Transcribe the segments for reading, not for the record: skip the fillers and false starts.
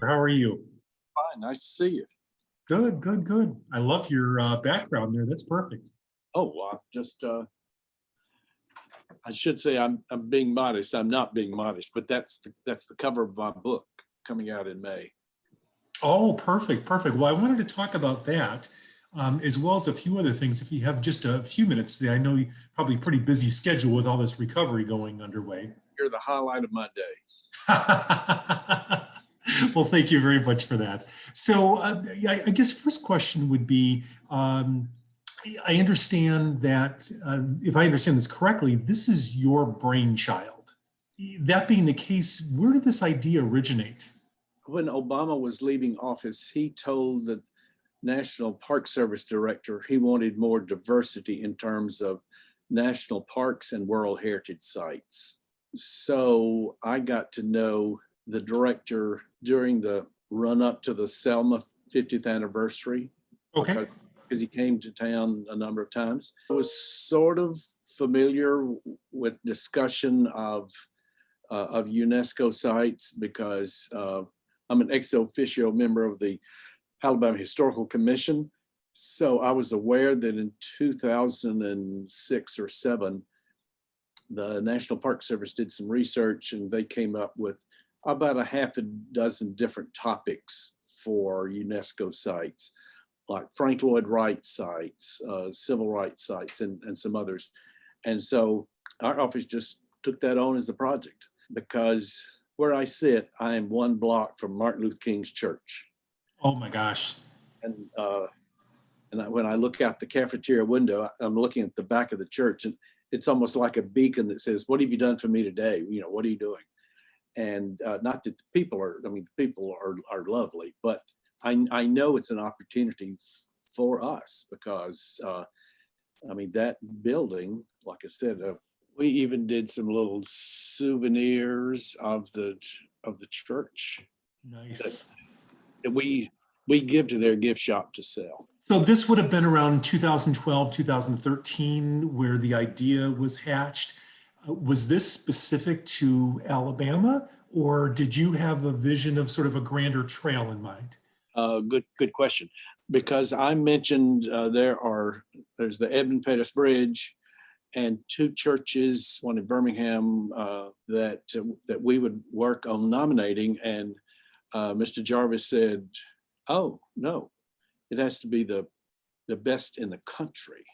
How are you? Fine, nice to see you. Good, good, good. I love your background there. That's perfect. Oh, well, I should say I'm being modest. I'm not being modest, but that's the cover of my book coming out in May. Oh, perfect, perfect. Well, I wanted to talk about that as well as a few other things. If you have just a few minutes, I know you probably pretty busy schedule with all this recovery going underway. You're the highlight of my day. Well, thank you very much for that. So, I guess first question would be, I understand that, if I understand this correctly, this is your brainchild. That being the case, where did this idea originate? When Obama was leaving office, he told the National Park Service director he wanted more diversity in terms of national parks and World Heritage sites. So I got to know the director during the run up to the Selma 50th anniversary Okay. because he came to town a number of times. I was sort of familiar with discussion of UNESCO sites because I'm an ex officio member of the Alabama Historical Commission. So I was aware that in 2006 or 7, the National Park Service did some research and they came up with about a half a dozen different topics for UNESCO sites, like Frank Lloyd Wright sites, civil rights sites, and some others. And so our office just took that on as a project because where I sit, I am 1 block from Martin Luther King's church. Oh my gosh. And when I look out the cafeteria window, I'm looking at the back of the church, and it's almost like a beacon that says, "What have you done for me today? You know, what are you doing?" And not that the people are, I mean, the people are lovely, but I know it's an opportunity for us because, I mean, that building, like I said, we even did some little souvenirs of the church Nice. that we give to their gift shop to sell. So this would have been around 2012, 2013, where the idea was hatched. Was this specific to Alabama, or did you have a vision of sort of a grander trail in mind? Good question. Because I mentioned there's the Edmund Pettus Bridge and 2 churches, one in Birmingham, that we would work on nominating. And Mr. Jarvis said, "Oh no, it has to be the best in the country."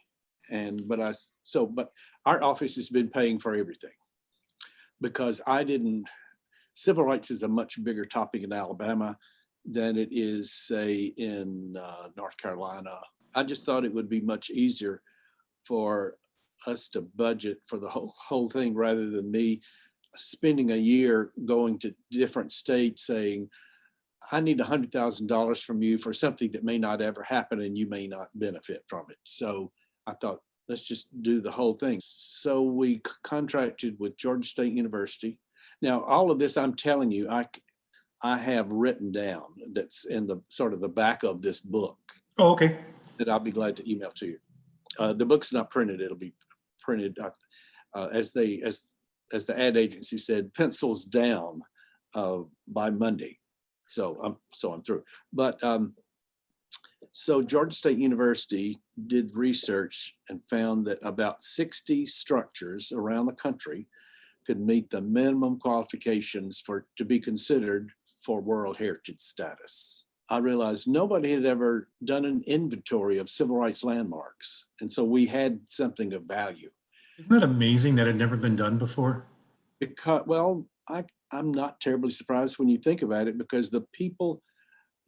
But our office has been paying for everything because civil rights is a much bigger topic in Alabama than it is, say, in North Carolina. I just thought it would be much easier for us to budget for the whole thing rather than me spending a year going to different states saying, "I need $100,000 from you for something that may not ever happen and you may not benefit from it." So I thought, let's just do the whole thing. So we contracted with Georgia State University. Now, all of this I'm telling you, I have written down that's in the sort of the back of this book Oh, okay. that I'll be glad to email to you. The book's not printed; it'll be printed as the ad agency said, pencils down by Monday. So I'm through. But so Georgia State University did research and found that about 60 structures around the country could meet the minimum qualifications to be considered for World Heritage status. I realized nobody had ever done an inventory of civil rights landmarks. And so we had something of value. Isn't that amazing that had never been done before? Because, well, I'm not terribly surprised when you think about it, because the people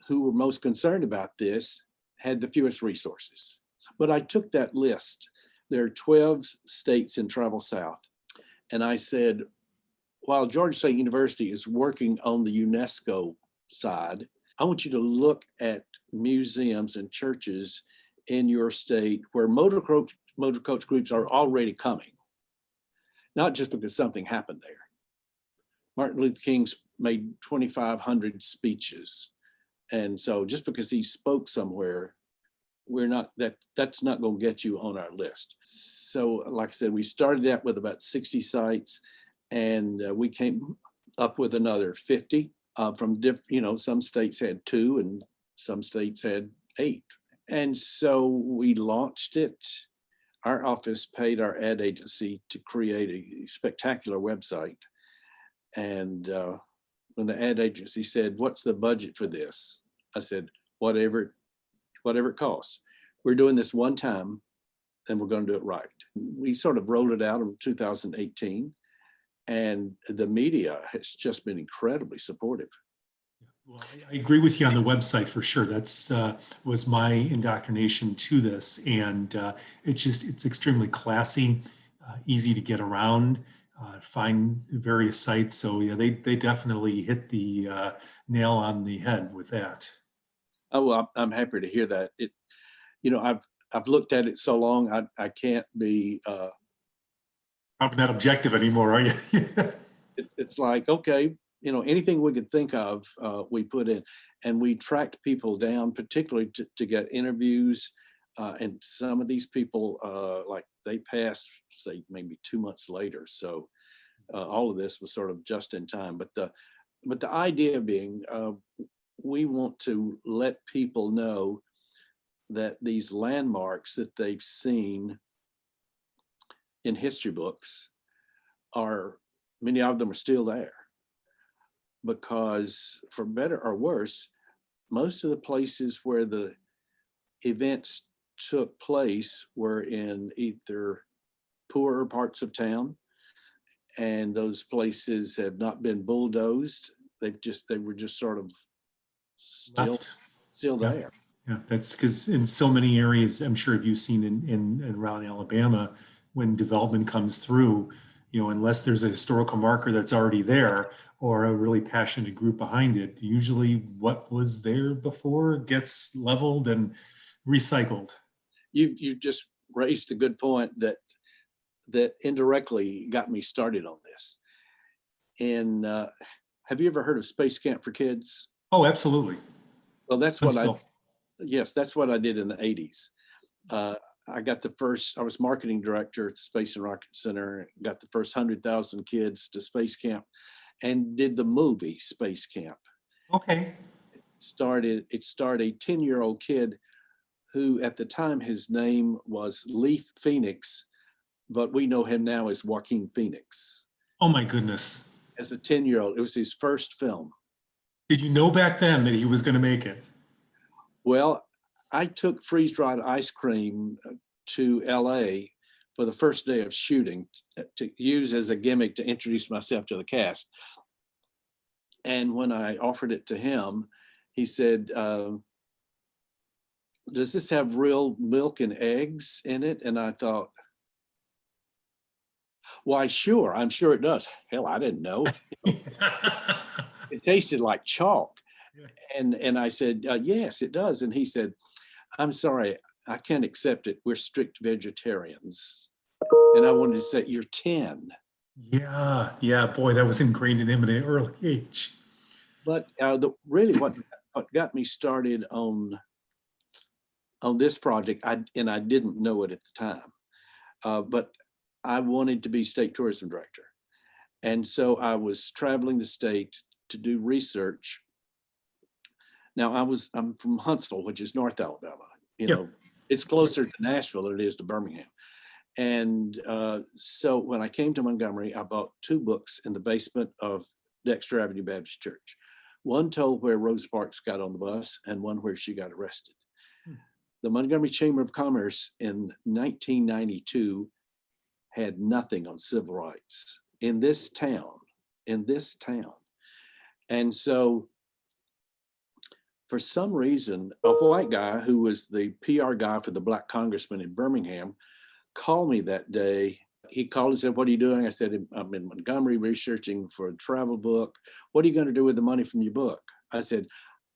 who were most concerned about this had the fewest resources. But I took that list. There are 12 states in Travel South. And I said, while Georgia State University is working on the UNESCO side, I want you to look at museums and churches in your state where motor coach groups are already coming, not just because something happened there. Martin Luther King's made 2,500 speeches. And so just because he spoke somewhere, that's not going to get you on our list. So like I said, we started out with about 60 sites, and we came up with another 50. some states had 2 and some states had 8. And so we launched it. Our office paid our ad agency to create a spectacular website. And when the ad agency said, "What's the budget for this?" I said, whatever it costs. We're doing this one time and we're going to do it right. We sort of rolled it out in 2018, and the media has just been incredibly supportive. Well, I agree with you on the website for sure. That's was my indoctrination to this, and it's extremely classy, easy to get around, find various sites. So yeah, they definitely hit the nail on the head with that. Oh, well, I'm happy to hear that. I've looked at it so long, I can't be. Probably not objective anymore, are you? It's like, okay, anything we could think of, we put in, and we tracked people down, particularly to get interviews. And some of these people, like they passed, say, maybe 2 months later. So all of this was sort of just in time. But the idea being, we want to let people know that these landmarks that they've seen in history books many of them are still there. Because for better or worse, most of the places where the events took place were in either poorer parts of town, and those places have not been bulldozed. They were just sort of still Yeah. there. Yeah, that's because in so many areas, I'm sure if you've seen in around Alabama, when development comes through, unless there's a historical marker that's already there or a really passionate group behind it, usually what was there before gets leveled and recycled. You just raised a good point that indirectly got me started on this. And have you ever heard of Space Camp for Kids? Oh, absolutely. Well, that's Huntsville. what I did in the 80s. I was marketing director at the Space and Rocket Center, got the first 100,000 kids to Space Camp, and did the movie Space Camp. Okay. It starred a 10-year-old kid who at the time his name was Leaf Phoenix, but we know him now as Joaquin Phoenix. Oh my goodness. As a 10-year-old, it was his first film. Did you know back then that he was going to make it? Well, I took freeze-dried ice cream to LA for the first day of shooting to use as a gimmick to introduce myself to the cast. And when I offered it to him, he said, "Does this have real milk and eggs in it?" And I thought, "Why, sure, I'm sure it does." Hell, I didn't know. It tasted like chalk. And I said, "Yes, it does." And he said, "I'm sorry, I can't accept it. We're strict vegetarians." And I wanted to say, "You're 10. Yeah, boy, that was ingrained in him at an early age. But what got me started on this project, I didn't know it at the time, but I wanted to be state tourism director. And so I was traveling the state to do research. Now I'm from Huntsville, which is North Alabama. It's closer to Nashville than it is to Birmingham. And so when I came to Montgomery, I bought 2 books in the basement of Dexter Avenue Baptist Church. One told where Rosa Parks got on the bus, and one where she got arrested. The Montgomery Chamber of Commerce in 1992 had nothing on civil rights in this town. And so for some reason, a white guy who was the PR guy for the black congressman in Birmingham called me that day. He called and said, "What are you doing?" I said, "I'm in Montgomery researching for a travel book. What are you going to do with the money from your book?" I said,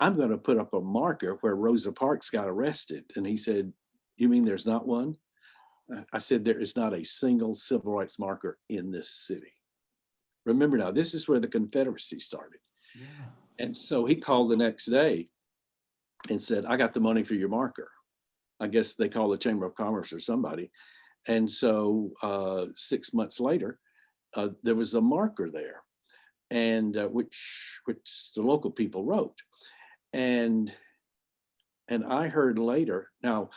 "I'm going to put up a marker where Rosa Parks got arrested." And he said, "You mean there's not one?" I said, "There is not a single civil rights marker in this city." Remember now, this is where the Confederacy started. Yeah. And so he called the next day and said, "I got the money for your marker." I guess they called the Chamber of Commerce or somebody. And so 6 months later, there was a marker there. and which the local people wrote. And I heard later, now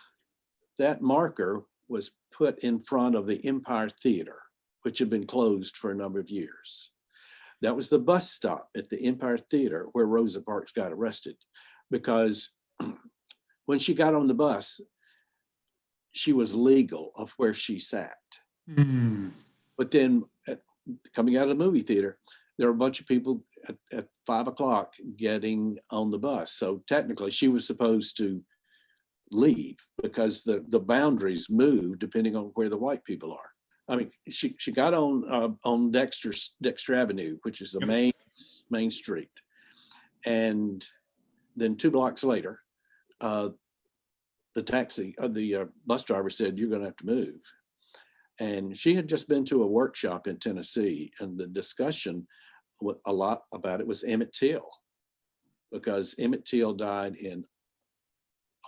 that marker was put in front of the Empire Theater, which had been closed for a number of years. That was the bus stop at the Empire Theater where Rosa Parks got arrested, because when she got on the bus, she was legal of where she sat. Mm. But then coming out of the movie theater, there were a bunch of people at 5 o'clock getting on the bus. So technically she was supposed to leave because the boundaries move depending on where the white people are. I mean, she got on Dexter Avenue, which is the main street. And then 2 blocks later, the bus driver said, "You're going to have to move." And she had just been to a workshop in Tennessee, and the discussion a lot about it was Emmett Till, because Emmett Till died in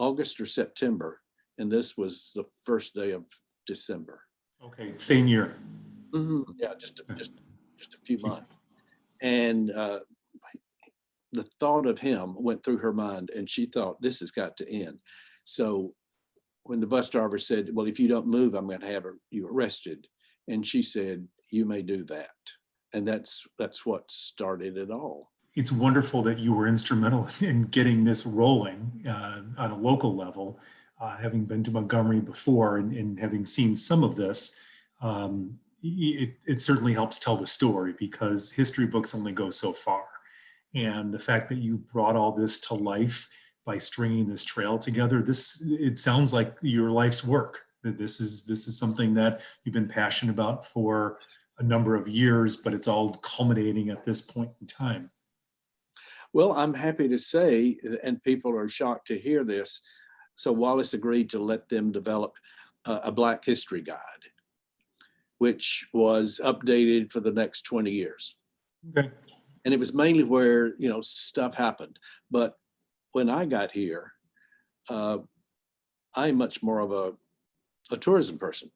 August or September, and this was the first day of December. Okay, same year. Mm-hmm. Yeah, just a few months. And the thought of him went through her mind, and she thought, this has got to end. So when the bus driver said, "Well, if you don't move, I'm going to have you arrested," and she said, "You may do that." And that's what started it all. It's wonderful that you were instrumental in getting this rolling on a local level. Having been to Montgomery before and having seen some of this, it certainly helps tell the story, because history books only go so far. And the fact that you brought all this to life by stringing this trail together, it sounds like your life's work. That this is something that you've been passionate about for a number of years, but it's all culminating at this point in time. Well, I'm happy to say, and people are shocked to hear this, so Wallace agreed to let them develop a Black History Guide, which was updated for the next 20 years. Okay. And it was mainly where, stuff happened. But when I got here, I'm much more of a tourism person.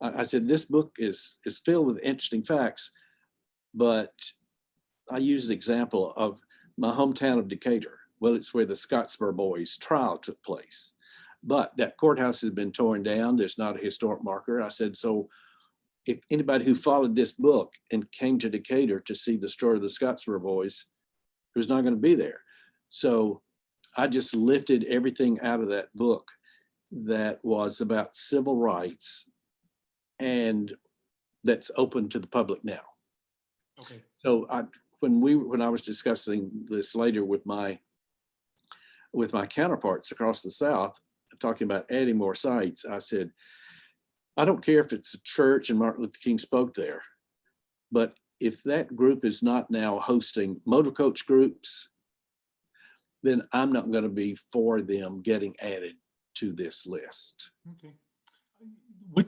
I said, this book is filled with interesting facts, but I used the example of my hometown of Decatur. Well, it's where the Scottsboro Boys trial took place. But that courthouse has been torn down. There's not a historic marker. I said, so if anybody who followed this book and came to Decatur to see the story of the Scottsboro Boys, who's not going to be there. So I just lifted everything out of that book that was about civil rights, and that's open to the public now. Okay. So when I was discussing this later with my counterparts across the South, talking about adding more sites, I said, I don't care if it's a church and Martin Luther King spoke there, but if that group is not now hosting motor coach groups, then I'm not going to be for them getting added to this list. Okay.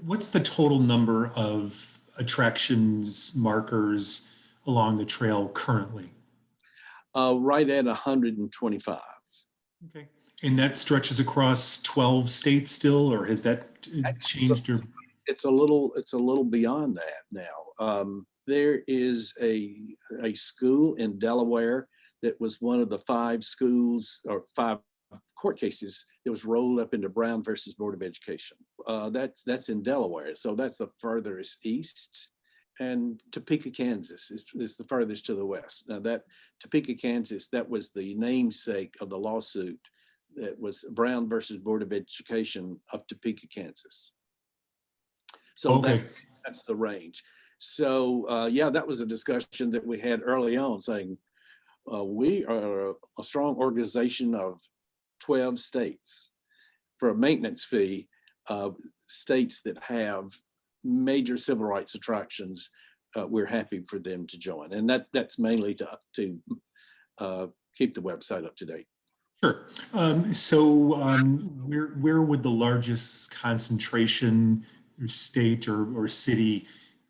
What's the total number of attractions, markers along the trail currently? Right at 125. Okay. And that stretches across 12 states still, or has that changed? It's a little beyond that now. There is a school in Delaware that was one of the 5 schools or 5 court cases that was rolled up into Brown versus Board of Education. That's in Delaware, so that's the furthest east. And Topeka, Kansas is the furthest to the west. Now that Topeka, Kansas, that was the namesake of the lawsuit that was Brown versus Board of Education of Topeka, Kansas. So okay. That's the range. So yeah, that was a discussion that we had early on, saying we are a strong organization of 12 states. For a maintenance fee, states that have major civil rights attractions, we're happy for them to join. And that's mainly to keep the website up to date. Sure. Where would the largest concentration or state or city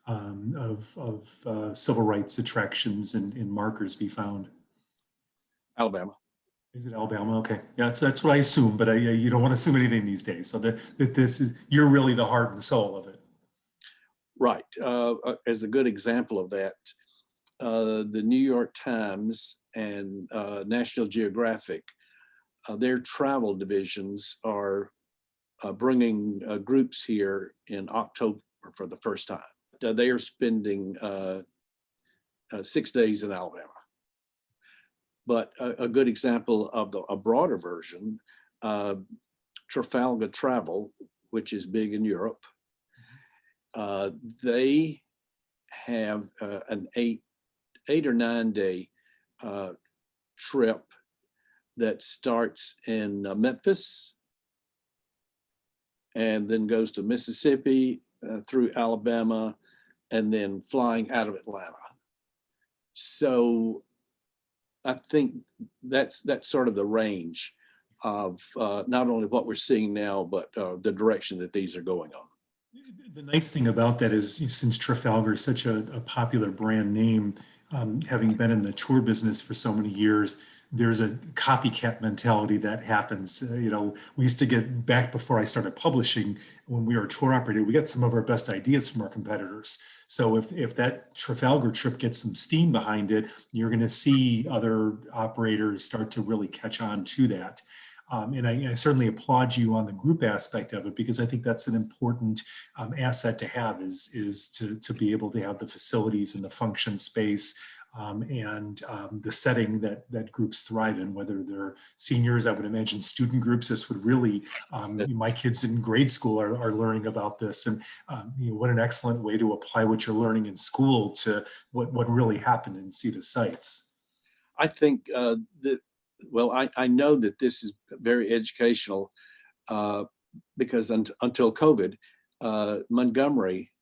of civil rights attractions and markers be found? Alabama. Is it Alabama? Okay. Yeah, that's what I assume, but you don't want to assume anything these days. So that you're really the heart and soul of it. Right. As a good example of that, the New York Times and National Geographic, their travel divisions are bringing groups here in October for the first time. They are spending 6 days in Alabama. But a good example of a broader version, Trafalgar Travel, which is big in Europe, they have an 8 or 9 day trip that starts in Memphis and then goes to Mississippi through Alabama and then flying out of Atlanta. So I think that's sort of the range of not only what we're seeing now, but the direction that these are going on. The nice thing about that is, since Trafalgar is such a popular brand name, having been in the tour business for so many years, there's a copycat mentality that happens. We used to get, back before I started publishing, when we were a tour operator, we got some of our best ideas from our competitors. So if that Trafalgar trip gets some steam behind it, you're going to see other operators start to really catch on to that. And I certainly applaud you on the group aspect of it, because I think that's an important asset to have, is to be able to have the facilities and the function space and the setting that groups thrive in, whether they're seniors. I would imagine student groups, this would really, my kids in grade school are learning about this, and what an excellent way to apply what you're learning in school to what really happened and see the sites. I think that, well, I know that this is very educational because until COVID, Montgomery,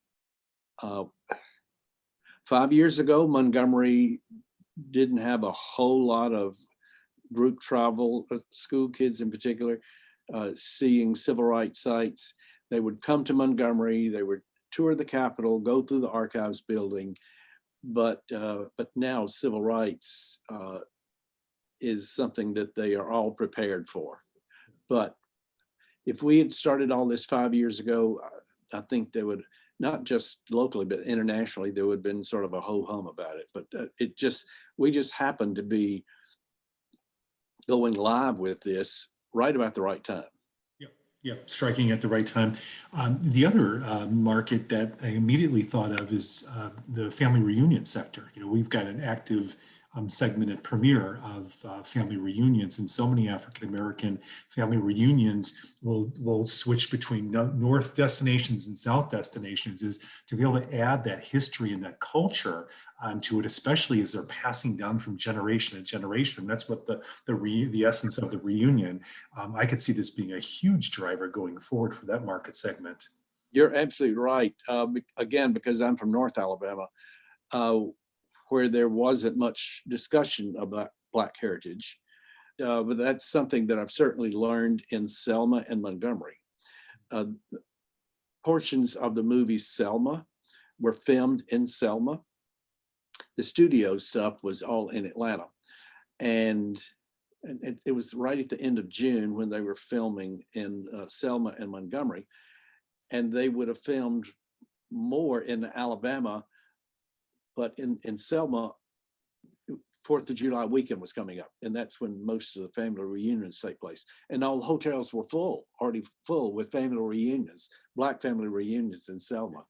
5 years ago, Montgomery didn't have a whole lot of group travel, school kids in particular, seeing civil rights sites. They would come to Montgomery, they would tour the Capitol, go through the archives building, but now civil rights is something that they are all prepared for. But if we had started all this 5 years ago, I think they would, not just locally, but internationally, there would have been sort of a ho-hum about it. But we just happened to be going live with this right about the right time. Yep, striking at the right time. The other market that I immediately thought of is the family reunion sector. We've got an active segment at Premier of family reunions, and so many African-American family reunions will switch between north destinations and south destinations, is to be able to add that history and that culture to it, especially as they're passing down from generation to generation. That's what the essence of the reunion. I could see this being a huge driver going forward for that market segment. You're absolutely right. Again, because I'm from North Alabama, where there wasn't much discussion about Black heritage. But that's something that I've certainly learned in Selma and Montgomery. Portions of the movie Selma were filmed in Selma. The studio stuff was all in Atlanta. And it was right at the end of June when they were filming in Selma and Montgomery. And they would have filmed more in Alabama, but in Selma, 4th of July weekend was coming up, and that's when most of the family reunions take place. And all the hotels were already full with family reunions, Black family reunions in Selma.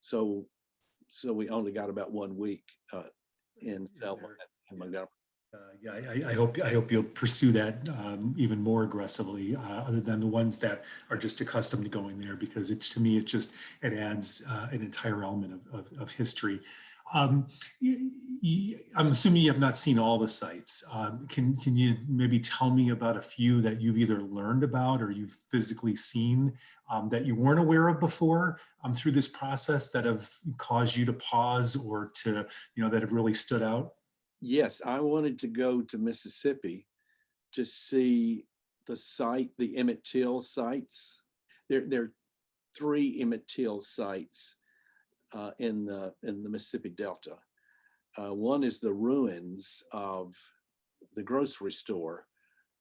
So we only got about 1 week in Selma and Montgomery. I hope you'll pursue that even more aggressively, other than the ones that are just accustomed to going there, because to me it adds an entire element of history. I'm assuming you have not seen all the sites. Can you maybe tell me about a few that you've either learned about or you've physically seen that you weren't aware of before through this process, that have caused you to pause, or to, that have really stood out? Yes, I wanted to go to Mississippi to see the Emmett Till sites. There are 3 Emmett Till sites in the Mississippi Delta. One is the ruins of the grocery store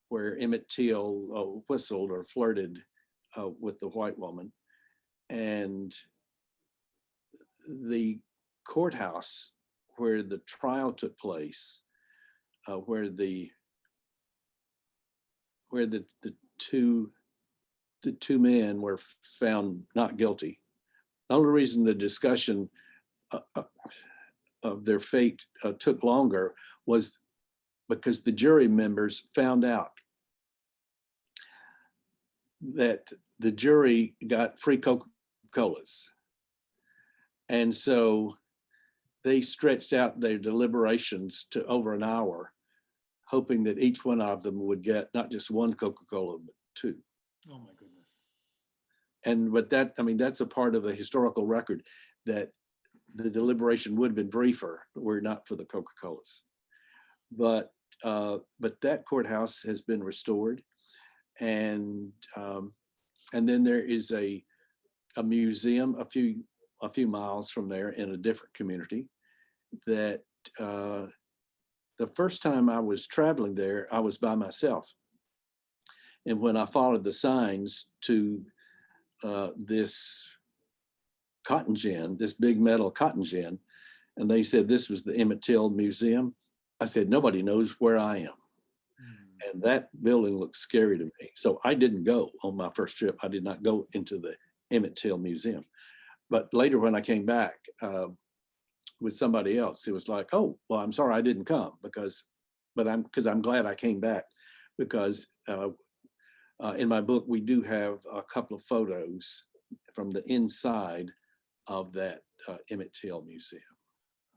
where Emmett Till whistled or flirted with the white woman, and the courthouse where the trial took place, where the two men were found not guilty. The only reason the discussion of their fate took longer was because the jury members found out that the jury got free Coca-Colas. And so they stretched out their deliberations to over an hour, hoping that each one of them would get not just one Coca-Cola, but two. Oh my goodness. But that's a part of the historical record, that the deliberation would have been briefer were it not for the Coca-Colas. But that courthouse has been restored, and then there is a museum a few miles from there in a different community. That the first time I was traveling there, I was by myself, and when I followed the signs to this cotton gin, this big metal cotton gin, and they said this was the Emmett Till Museum, I said, nobody knows where I am. And that building looked scary to me. So I didn't go on my first trip. I did not go into the Emmett Till Museum. But later when I came back with somebody else, it was like, oh, well, I'm sorry I didn't come because I'm glad I came back, because in my book, we do have a couple of photos from the inside of that Emmett Till Museum.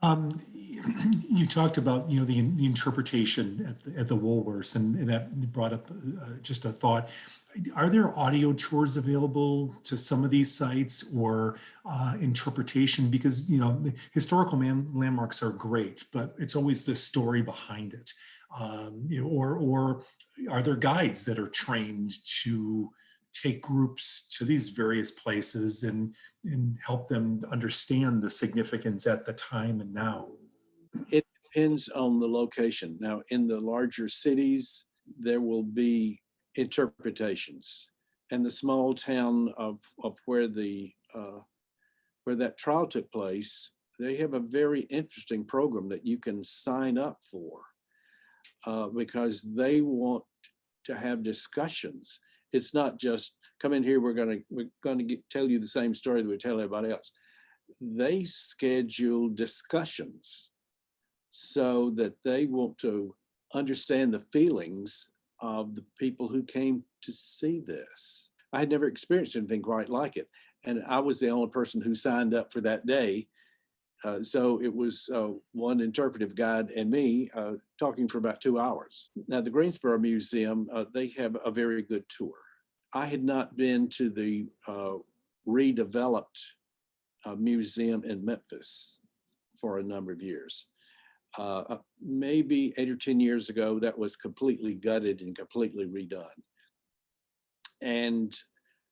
You talked about, the interpretation at the Woolworths, and that brought up just a thought. Are there audio tours available to some of these sites, or interpretation? Because the historical landmarks are great, but it's always the story behind it. Or are there guides that are trained to take groups to these various places and help them understand the significance at the time and now? It depends on the location. Now, in the larger cities, there will be interpretations. And the small town of where that trial took place, they have a very interesting program that you can sign up for, because they want to have discussions. It's not just come in here, we're going to tell you the same story that we tell everybody else. They schedule discussions so that they want to understand the feelings of the people who came to see this. I had never experienced anything quite like it, and I was the only person who signed up for that day. So it was one interpretive guide and me talking for about 2 hours. Now, the Greensboro Museum, they have a very good tour. I had not been to the redeveloped museum in Memphis for a number of years. Maybe 8 or 10 years ago, that was completely gutted and completely redone. And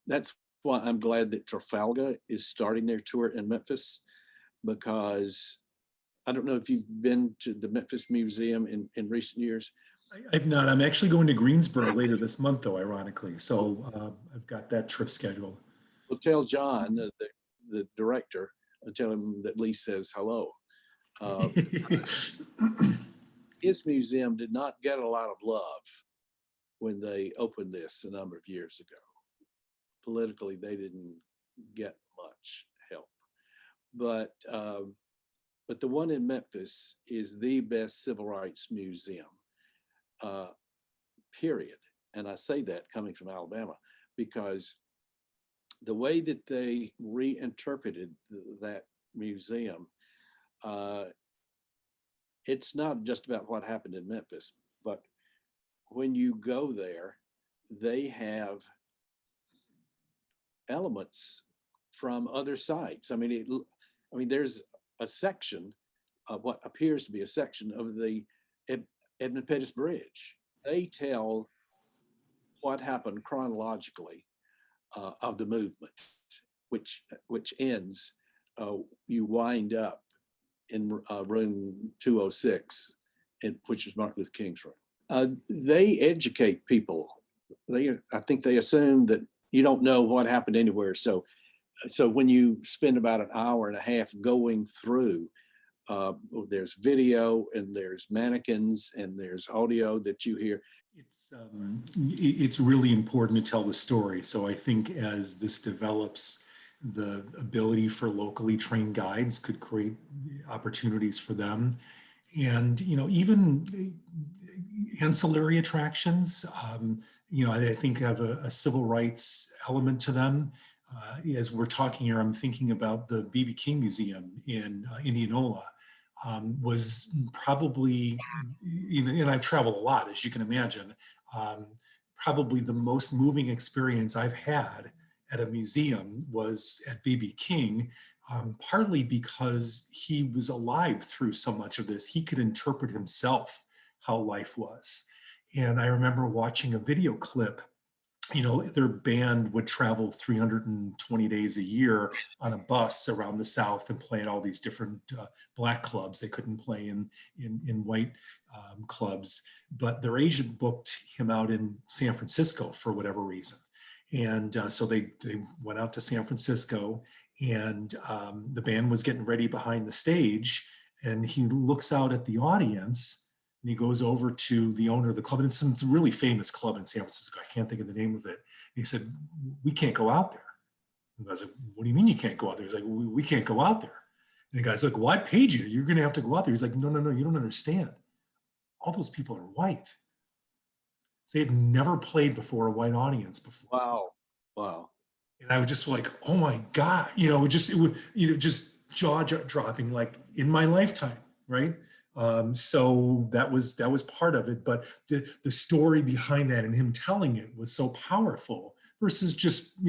that's why I'm glad that Trafalgar is starting their tour in Memphis, because I don't know if you've been to the Memphis Museum in recent years. I've not. I'm actually going to Greensboro later this month, though, ironically. So I've got that trip scheduled. Well, tell John, the director, tell him that Lee says hello. His museum did not get a lot of love when they opened this a number of years ago. Politically, they didn't get much help. But the one in Memphis is the best civil rights museum, period. And I say that coming from Alabama, because the way that they reinterpreted that museum, it's not just about what happened in Memphis, but when you go there, they have elements from other sites. I mean, there's a section of what appears to be a section of the Edmund Pettus Bridge. They tell what happened chronologically of the movement, which ends, you wind up in room 206, which is Martin Luther King's room. They educate people. I think they assume that you don't know what happened anywhere. So when you spend about an hour and a half going through There's video, and there's mannequins, and there's audio that you hear. It's really important to tell the story. So I think as this develops, the ability for locally trained guides could create opportunities for them. And, even ancillary attractions, I think have a civil rights element to them. As we're talking here, I'm thinking about the B.B. King Museum in Indianola. Was probably, and I've traveled a lot, as you can imagine, probably the most moving experience I've had at a museum was at B.B. King, partly because he was alive through so much of this. He could interpret himself how life was. And I remember watching a video clip. Their band would travel 320 days a year on a bus around the South and play at all these different Black clubs. They couldn't play in white clubs, but their agent booked him out in San Francisco for whatever reason. And so they went out to San Francisco, and the band was getting ready behind the stage, and he looks out at the audience. And he goes over to the owner of the club, and it's a really famous club in San Francisco. I can't think of the name of it. And he said, "We can't go out there." And I was like, "What do you mean you can't go out there?" He's like, "We can't go out there." And the guy's like, "Well, I paid you. You're going to have to go out there." He's like, No, you don't understand. All those people are white. So they had never played before a white audience before. Wow. And I was just like, "Oh my God," just jaw dropping, like in my lifetime, right? So that was part of it, but the story behind that and him telling it was so powerful versus just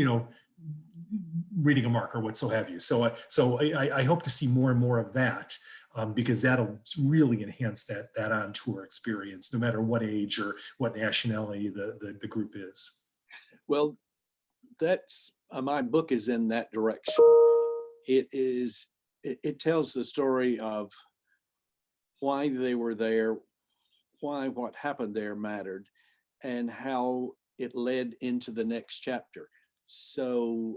reading a mark or what so have you. So I hope to see more and more of that, because that'll really enhance that on tour experience, no matter what age or what nationality the group is. Well, that's my book is in that direction. It tells the story of why they were there, why what happened there mattered, and how it led into the next chapter. So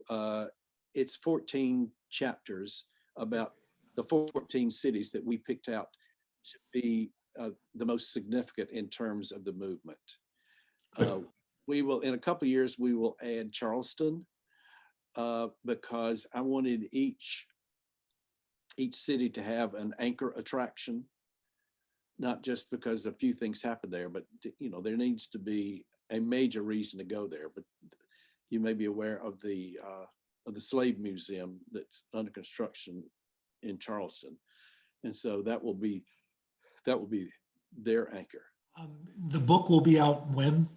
it's 14 chapters about the 14 cities that we picked out to be the most significant in terms of the movement. We will, in a couple of years, we will add Charleston, because I wanted each city to have an anchor attraction. Not just because a few things happen there, but there needs to be a major reason to go there. But you may be aware of the Slave Museum that's under construction in Charleston, and so that will be their anchor. The book will be out when?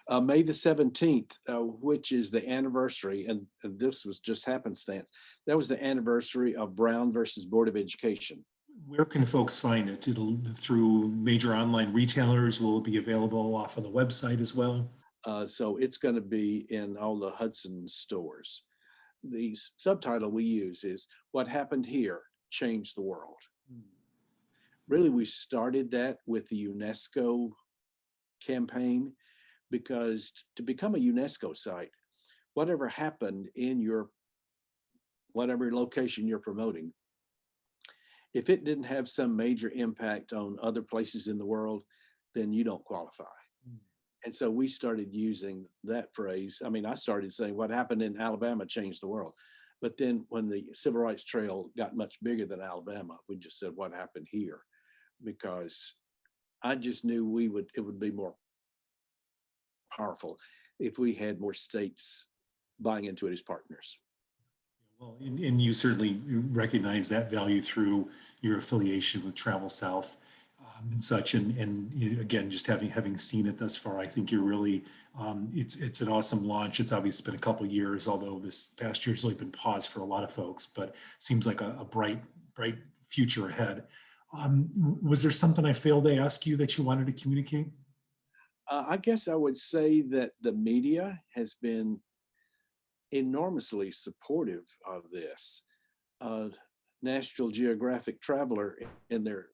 May the 17th, which is the anniversary, and this was just happenstance. That was the anniversary of Brown versus Board of Education. Where can folks find it? Through major online retailers? Will it be available off of the website as well? So it's going to be in all the Hudson stores. The subtitle we use is "What Happened Here Changed the World." Really, we started that with the UNESCO campaign, because to become a UNESCO site, whatever happened in whatever location you're promoting, if it didn't have some major impact on other places in the world, then you don't qualify. And so we started using that phrase. I mean, I started saying what happened in Alabama changed the world. But then when the Civil Rights Trail got much bigger than Alabama, we just said what happened here, because I just knew it would be more powerful if we had more states buying into it as partners. Well, and you certainly recognize that value through your affiliation with Travel South, and such. And again, just having seen it thus far, I think you're really, it's an awesome launch. It's obviously been a couple of years, although this past year's really been paused for a lot of folks, but seems like a bright future ahead. Was there something I failed to ask you that you wanted to communicate? I guess I would say that the media has been enormously supportive of this. National Geographic Traveler in their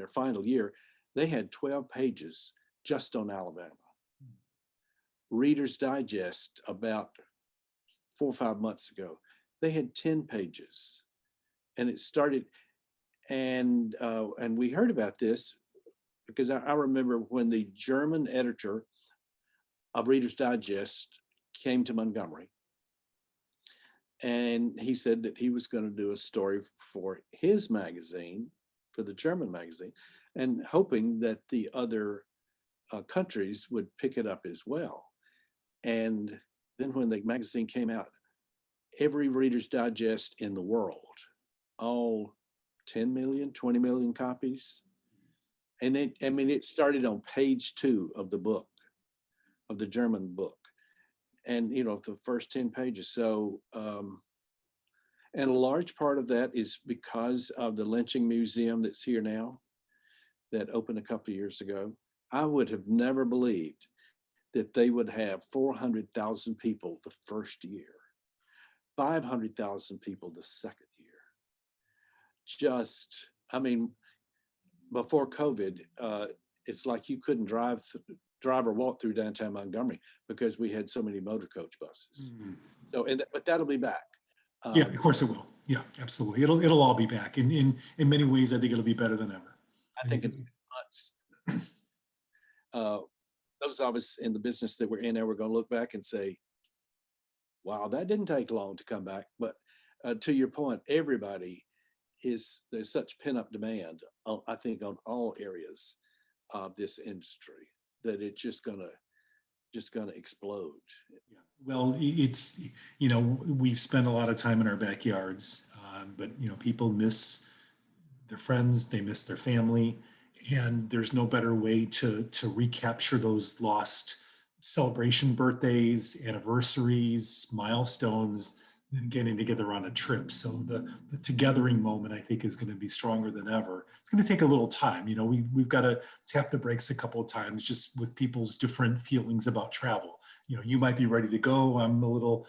final year, they had 12 pages just on Alabama. Reader's Digest, about 4 or 5 months ago, they had 10 pages. And it started, And we heard about this because I remember when the German editor of Reader's Digest came to Montgomery, and he said that he was going to do a story for his magazine, for the German magazine, and hoping that the other countries would pick it up as well. And then when the magazine came out, every Reader's Digest in the world, all 10 million, 20 million copies. And it started on page 2 of the book, of the German book. And, the first 10 pages. So, and a large part of that is because of the lynching museum that's here now, that opened a couple of years ago. I would have never believed that they would have 400,000 people the first year, 500,000 people the second year. Before COVID, it's like you couldn't drive or walk through downtown Montgomery because we had so many motor coach buses. Mm. So, but that'll be back. Yeah, of course it will. Yeah, absolutely. It'll all be back. In many ways, I think it'll be better than ever. I think it's nuts. Those of us in the business that we're in now, we're going to look back and say, wow, that didn't take long to come back. But to your point, there's such pent-up demand, I think, on all areas of this industry, that it's just gonna explode. Yeah. Well, it's, we've spent a lot of time in our backyards, but, people miss their friends, they miss their family, and there's no better way to recapture those lost celebration birthdays, anniversaries, milestones than getting together on a trip. So the togethering moment, I think, is going to be stronger than ever. It's going to take a little time. We've got to tap the brakes a couple of times just with people's different feelings about travel. You might be ready to go. I'm a little,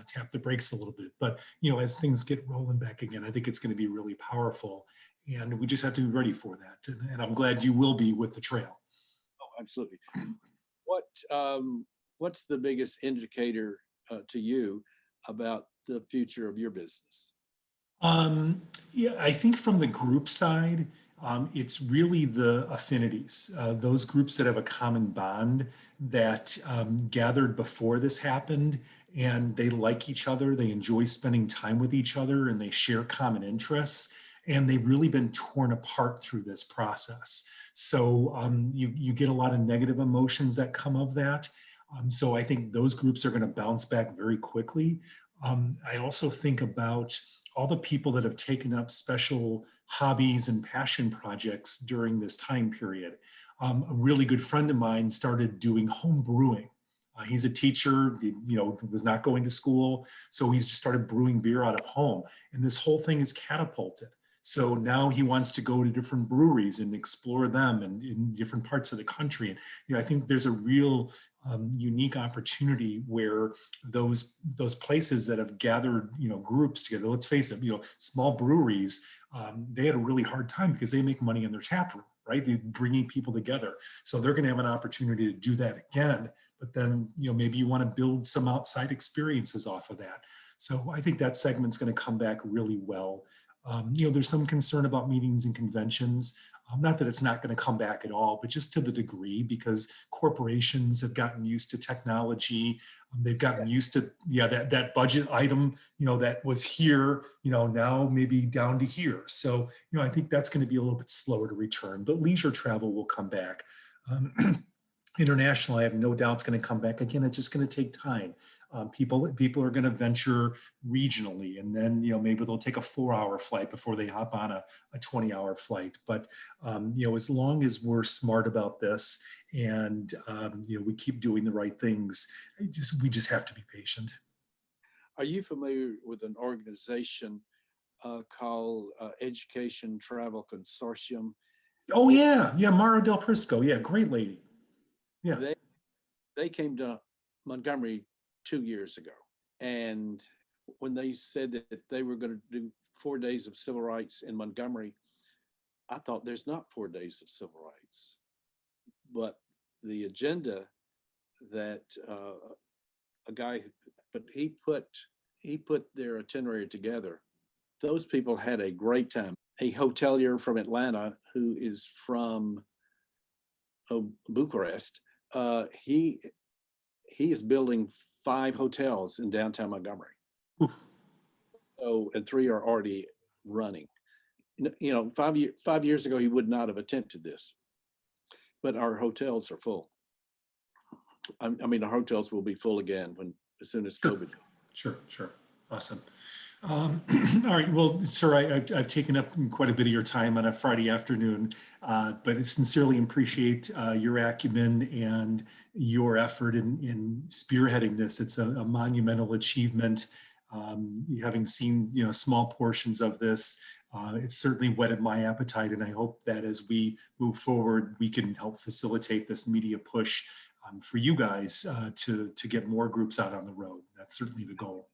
tap the brakes a little bit. But, as things get rolling back again, I think it's going to be really powerful. And we just have to be ready for that. And I'm glad you will be with the trail. Oh, absolutely. What's the biggest indicator to you about the future of your business? Yeah, I think from the group side, it's really the affinities, those groups that have a common bond that gathered before this happened, and they like each other, they enjoy spending time with each other, and they share common interests, and they've really been torn apart through this process. So you get a lot of negative emotions that come of that. So I think those groups are going to bounce back very quickly. I also think about all the people that have taken up special hobbies and passion projects during this time period. A really good friend of mine started doing home brewing. He's a teacher, was not going to school, so he's just started brewing beer out of home. And this whole thing is catapulted. So now he wants to go to different breweries and explore them and in different parts of the country. And I think there's a real unique opportunity where those places that have gathered groups together. Let's face it, small breweries, they had a really hard time because they make money in their tap room, right? They're bringing people together, so they're going to have an opportunity to do that again. But then maybe you want to build some outside experiences off of that. So I think that segment's going to come back really well. There's some concern about meetings and conventions. Not that it's not going to come back at all, but just to the degree, because corporations have gotten used to technology. They've gotten used to, that budget item, that was here, now maybe down to here. So, I think that's going to be a little bit slower to return, but leisure travel will come back. International, I have no doubt it's going to come back again. It's just going to take time. People are going to venture regionally, and then maybe they'll take a 4-hour flight before they hop on a 20-hour flight. But as long as we're smart about this and we keep doing the right things, we just have to be patient. Are you familiar with an organization called Education Travel Consortium? Oh yeah, Mara Del Prisco, great lady. Yeah, they came to Montgomery 2 years ago, and when they said that they were going to do 4 days of civil rights in Montgomery, I thought there's not 4 days of civil rights, but the agenda that he put their itinerary together. Those people had a great time, a hotelier from Atlanta who is from Bucharest. He is building 5 hotels in downtown Montgomery. Oof. So, and 3 are already running. You know, 5 years ago, he would not have attempted this, but our hotels are full. I mean, our hotels will be full again as soon as COVID. Sure. Awesome. All right. Well, sir, I've taken up quite a bit of your time on a Friday afternoon, but I sincerely appreciate your acumen and your effort in spearheading this. It's a monumental achievement. Having seen, small portions of this, it's certainly whetted my appetite, and I hope that as we move forward, we can help facilitate this media push for you guys to get more groups out on the road. That's certainly the goal.